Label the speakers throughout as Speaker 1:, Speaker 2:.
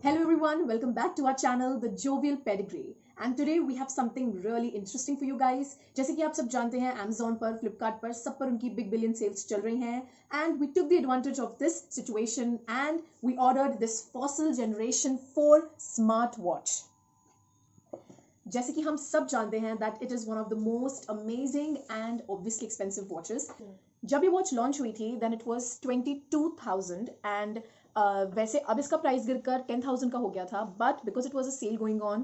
Speaker 1: Hello everyone, welcome back to our channel The Jovial Pedigree, and today we have something really interesting for you guys. जैसे कि आप सब जानते हैं Amazon पर, Flipkart पर, सब पर उनकी big billion sales चल रही हैं, and we took the advantage of this situation and we ordered this fossil generation 4 smartwatch. जैसे कि हम सब जानते हैं that it is one of the most amazing and obviously expensive watches. जब ये वॉच लॉन्च हुई थी then it was 22,000 and वैसे अब इसका प्राइस गिरकर 10,000 का हो गया था, but because it was a sale going on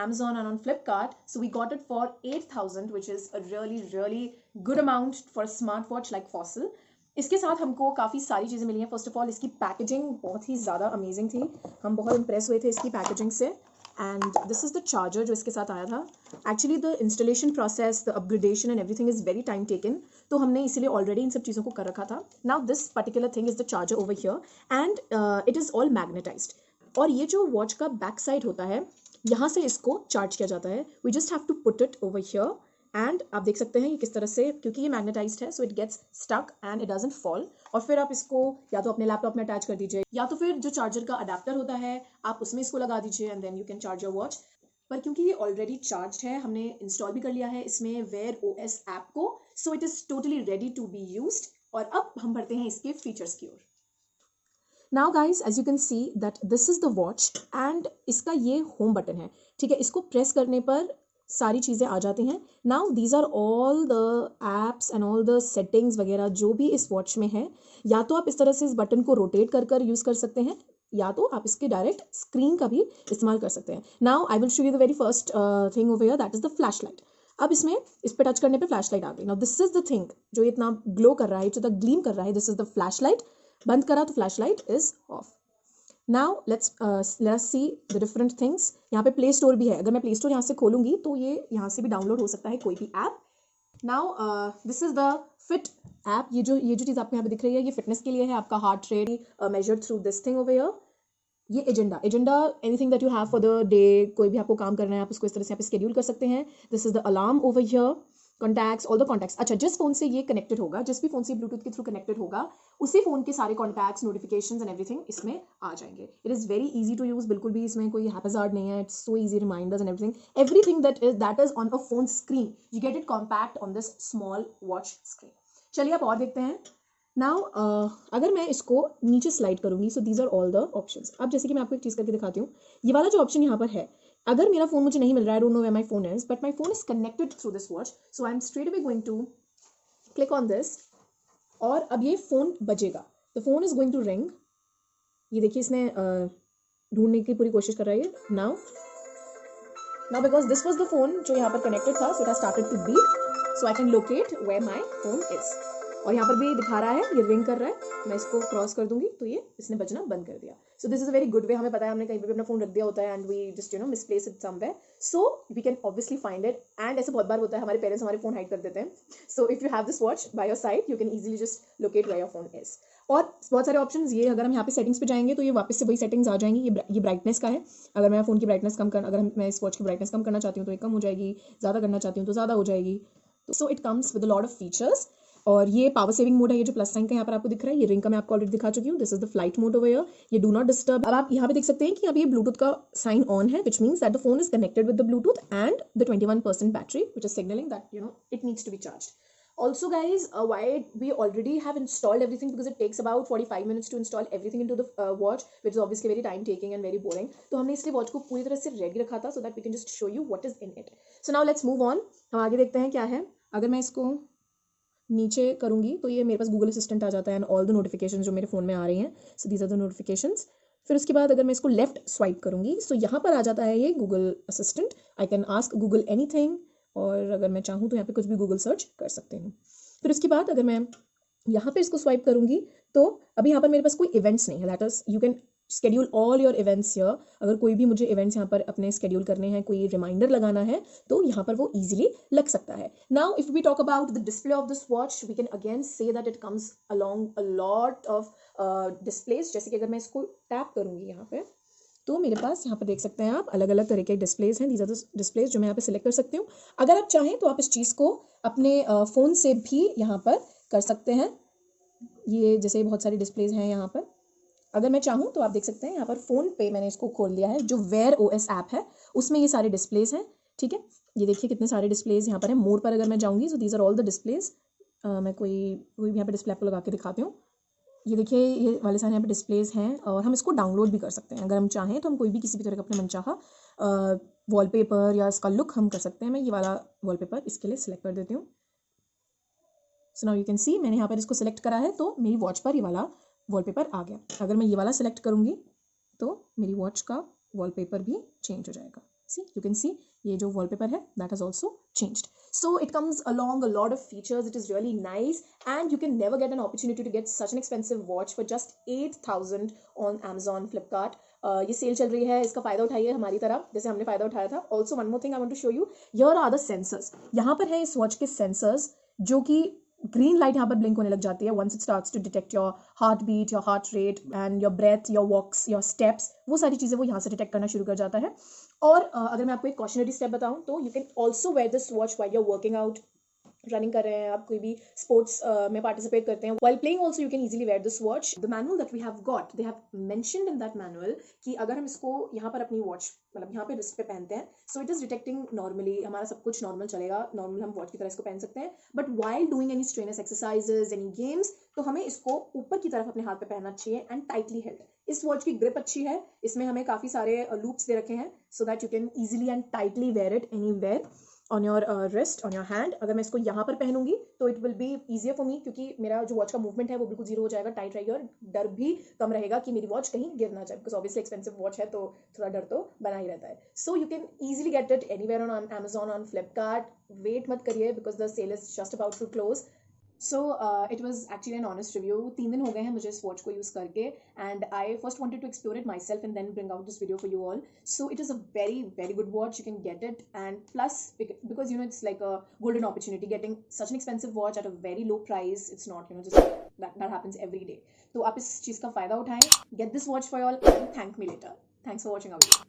Speaker 1: Amazon and on Flipkart, so we got it for 8,000, which is a really good amount for a smartwatch like Fossil. इसके साथ हमको काफ़ी सारी चीज़ें मिली हैं. फर्स्ट ऑफ ऑल इसकी packaging बहुत ही ज़्यादा अमेजिंग थी, हम बहुत इम्प्रेस हुए थे इसकी पैकेजिंग से. And this is the charger जो इसके साथ आया था. Actually the installation process, the upgradation and everything is very time taken, तो हमने इसीलिए ऑलरेडी इन सब चीज़ों को कर रखा था. Now this particular thing is the charger over here and it is all magnetised. और ये जो वॉच का बैक साइड होता है, यहाँ से इसको चार्ज किया जाता है. We just have to put it over here and आप देख सकते हैं ये किस तरह से, क्योंकि ये मैग्नेटाइज्ड है so it gets stuck and it doesn't fall. और फिर आप इसको या तो अपने लैपटॉप में अटैच कर दीजिए या तो फिर जो चार्जर का अडेप्टर होता है आप उसमें इसको लगा दीजिए and then you can charge your watch. पर क्योंकि ये ऑलरेडी चार्ज है, हमने इंस्टॉल भी कर लिया है इसमें वेयर ओएस ऐप को, so it is totally ready to be used. और अब हम बढ़ते हैं इसके फीचर्स की ओर. Now guys as you can see that this is the watch and इसका ये होम बटन है. ठीक है, इसको प्रेस करने पर सारी चीज़ें आ जाती हैं. Now these are all the apps and all the settings वगैरह जो भी इस वॉच में है. या तो आप इस तरह से इस बटन को रोटेट कर यूज़ कर सकते हैं या तो आप इसके डायरेक्ट स्क्रीन का भी इस्तेमाल कर सकते हैं. Now I will show you the very first thing over here, that is the flash light. अब इसमें इस पर टच करने पे फ्लैश लाइट आ गई. Now this is the thing जो इतना ग्लो कर रहा है, जो द ग्लीम कर रहा है, this is the flash light. बंद करा तो flash light is of. Now let's see the different things. यहाँ पे प्ले स्टोर भी है. अगर मैं प्ले स्टोर यहाँ से खोलूंगी तो ये यहाँ से भी डाउनलोड हो सकता है कोई भी app. Now this is the fit app. ये जो चीज़ आपको यहाँ पे दिख रही है ये फिटनेस के लिए है. आपका heart rate measured through this thing over here. ये agenda anything that you have for the day, कोई भी आपको काम करना है आप उसको इस तरह से यहाँ पे शेड्यूल कर सकते हैं. This is the alarm over here. Contacts, all the contacts. अच्छा, जिस फोन से ये कनेक्टेड होगा, जिस भी फोन से ब्लूटूथ के थ्रू कनेक्टेड होगा, उसी फोन के सारे कॉन्टैक्ट्स, नोटिफिकेशंस एंड एवरीथिंग इसमें आ जाएंगे. It is very easy to use, बिल्कुल भी इसमें कोई हैजार्ड नहीं है. It's so easy, reminders and everything that is on a phone screen, you get it compact on this small watch screen. चलिए आप और देखते हैं. नाउ अगर मैं इसको नीचे स्लाइड करूंगी, so these are all the options. अब जैसे कि मैं आपको एक चीज़ करके दिखाती हूँ. ये वाला जो ऑप्शन यहाँ पर है, अगर मेरा फोन मुझे नहीं मिल रहा है, I don't know where my phone is, but my phone is connected through this watch, so I am straight away going to click on this और अब ये फोन बजेगा. The phone is going to ring. ये देखिए इसने ढूंढने की पूरी कोशिश कर रहा है. Now because this was the phone जो यहाँ पर कनेक्टेड था, so it has started to beep, so I can locate where my phone is. और यहाँ पर भी दिखा रहा है, ये रिंग कर रहा है. मैं इसको क्रॉस कर दूंगी तो ये इसने बजना बंद कर दिया. So this is a very good way. हमें पता है हमने कहीं पे भी अपना फोन रख दिया होता है and we just misplace it somewhere, so we can obviously find it. And ऐसे बहुत बार होता है हमारे पेरेंट्स हमारे फोन हाइड कर देते हैं. So if you have this watch by your side, you can easily just locate where your phone is. और बहुत सारे ऑप्शंस. ये अगर हम यहाँ पे सेटिंग्स पे जाएंगे तो ये वापस से वही सेटिंग्स आ जाएंगी. ये ब्राइटनेस का है. अगर मैं फ़ोन की ब्राइटनेस कम कर, अगर मैं इस वॉच की ब्राइटनेस कम करना चाहती हूँ तो ये कम हो जाएगी, ज़्यादा करना चाहती हूँ तो ज़्यादा हो जाएगी. So it comes with a lot of features. और ये पावर सेविंग मोड है. ये जो प्लस साइन का यहाँ पर आपको दिख रहा है, ये रिंग का मैं आपको ऑलरेडी दिखा चुकी हूँ. This is the flight mode over here. ये डू नॉट डिस्टर्ब. अब आप यहाँ पे देख सकते हैं कि अब ये ब्लूटूथ का साइन ऑन है, which means that the phone is connected with the Bluetooth and the 21% battery, which is signalling that it needs to be charged. Also guys, why we already have installed everything, because it takes about 45 minutes to install everything into the watch, which is obviously very time taking and very boring. तो हमने इसलिए watch को पूरी तरह से ready रखा था so that we can just show you what is in it. So now let's move on. हम आगे देखते हैं क्या है. अगर मैं इसको नीचे करूँगी तो ये मेरे पास गूगल असिस्टेंट आ जाता है एंड ऑल द नोटिफिकेशन जो मेरे फ़ोन में आ रही हैं. So these are the notifications. फिर उसके बाद अगर मैं इसको लेफ्ट स्वाइप करूँगी सो यहाँ पर आ जाता है ये Google assistant. I can ask Google anything, और अगर मैं चाहूँ तो यहाँ पे कुछ भी गूगल सर्च कर सकते हूँ. फिर उसके बाद अगर मैं यहाँ पे इसको स्वाइप करूंगी तो अभी यहाँ पर मेरे पास कोई इवेंट्स नहीं है, that is you can schedule all your events here. अगर कोई भी मुझे इवेंट्स यहाँ पर अपने schedule करने हैं, कोई रिमाइंडर लगाना है तो यहाँ पर वो easily लग सकता है. Now if we talk about the display of this watch, we can again say that it comes along a lot of displays. जैसे कि अगर मैं इसको टैप करूँगी यहाँ पे तो मेरे पास यहाँ पर देख सकते हैं आप अलग अलग तरह के डिस्प्लेज हैं. दीज आर द डिस्प्लेज जो मैं यहाँ पे सिलेक्ट कर सकती हूँ. अगर आप चाहें तो आप इस चीज़ को अपने फ़ोन से भी यहाँ पर कर सकते हैं. ये जैसे बहुत सारे डिस्प्लेज हैं यहाँ पर. अगर मैं चाहूँ तो आप देख सकते हैं यहाँ पर फ़ोन पे मैंने इसको खोल लिया है. जो वेयर ओएस ऐप है उसमें ये सारे डिस्प्लेज हैं. ठीक है, ये देखिए कितने सारे डिस्प्लेज यहाँ पर हैं. मोर पर अगर मैं जाऊँगी, so these are all the displays. मैं कोई भी यहाँ पर डिस्प्ले आपको लगा के दिखाती हूँ. ये देखिए ये वाले सारे यहाँ पे डिस्प्लेज हैं और हम इसको डाउनलोड भी कर सकते हैं. अगर हम चाहें तो हम कोई भी किसी भी तरह का अपने मनचाहा वॉलपेपर या इसका लुक हम कर सकते हैं. मैं ये वाला वॉलपेपर इसके लिए सिलेक्ट कर देती हूँ. सो नाउ यू कैन सी मैंने यहाँ पर इसको सिलेक्ट करा है तो मेरी वॉच पर ये वाला वॉलपेपर आ गया. अगर मैं ये वाला सिलेक्ट करूँगी तो मेरी वॉच का वॉलपेपर भी चेंज हो जाएगा. सी यू कैन सी ये जो वॉलपेपर है that has also changed. So it comes along a lot of features. It is really nice and you can never get an opportunity to get such an expensive watch for just 8,000 on Amazon, Flipkart. ये cell चल रही है, इसका फ़ायदा उठाइए हमारी तरह जैसे हमने फ़ायदा उठाया था. Also one more thing I want to show you. Here are the sensors. यहाँ पर है इस वॉच के सेंसर्स जो कि ग्रीन लाइट यहाँ पर ब्लिंक होने लग जाती है once it starts to detect your heart beat, your heart rate and your breath, your walks, your steps. वो सारी चीज़ें वो यहाँ से डिटेक्ट करना शुरू कर जाता है. और अगर मैं आपको एक कॉशनरी स्टेप बताऊँ तो you can also wear this watch while you are working out, running कर रहे हैं आप, कोई भी स्पोर्ट्स में पार्टिसिपेट करते हैं, while playing also you can easily wear this watch. The manual that we have got, they have mentioned in that manual कि अगर हम इसको यहाँ पर अपनी वॉच मतलब यहाँ पे रिस्ट पे पहनते हैं so it is detecting normally, हमारा सब कुछ नॉर्मल चलेगा, नॉर्मल हम वॉच की तरह इसको पहन सकते हैं. But while doing any strenuous exercises, any games, तो हमें इसको ऊपर की तरफ अपने हाथ पे पहनना चाहिए एंड टाइटली हेल्ड. इस वॉच की ग्रिप अच्छी है, इसमें हमें काफ़ी सारे लूप्स दे रखे हैं so that you can easily and tightly wear it anywhere on your wrist, on your hand. अगर मैं इसको यहाँ पर पहनूंगी तो it will be easier for me क्योंकि मेरा जो वॉच का मूवमेंट है वो बिल्कुल जीरो हो जाएगा, टाइट रहेगी और डर भी कम रहेगा कि मेरी वॉच कहीं गिर ना जाए बिकॉज ऑब्वियसली एक्सपेंसिव वॉच है तो थोड़ा डर तो बना ही रहता है. So you can easily get it anywhere on Amazon, on Flipkart. Wait मत करिए because the sale is just about to close. So it was actually an honest review. 3 दिन हो गए हैं मुझे इस वॉच को यूज़ करके and I first wanted to explore it myself and then bring out this video for you all. So it is a very very good watch. You can get it and plus because you know it's like a golden opportunity getting such an expensive watch at a very low price. It's not, you know, just that happens every day. तो आप इस चीज़ का फ़ायदा उठाएं. Get this watch for y'all and thank me later. Thanks for watching our video.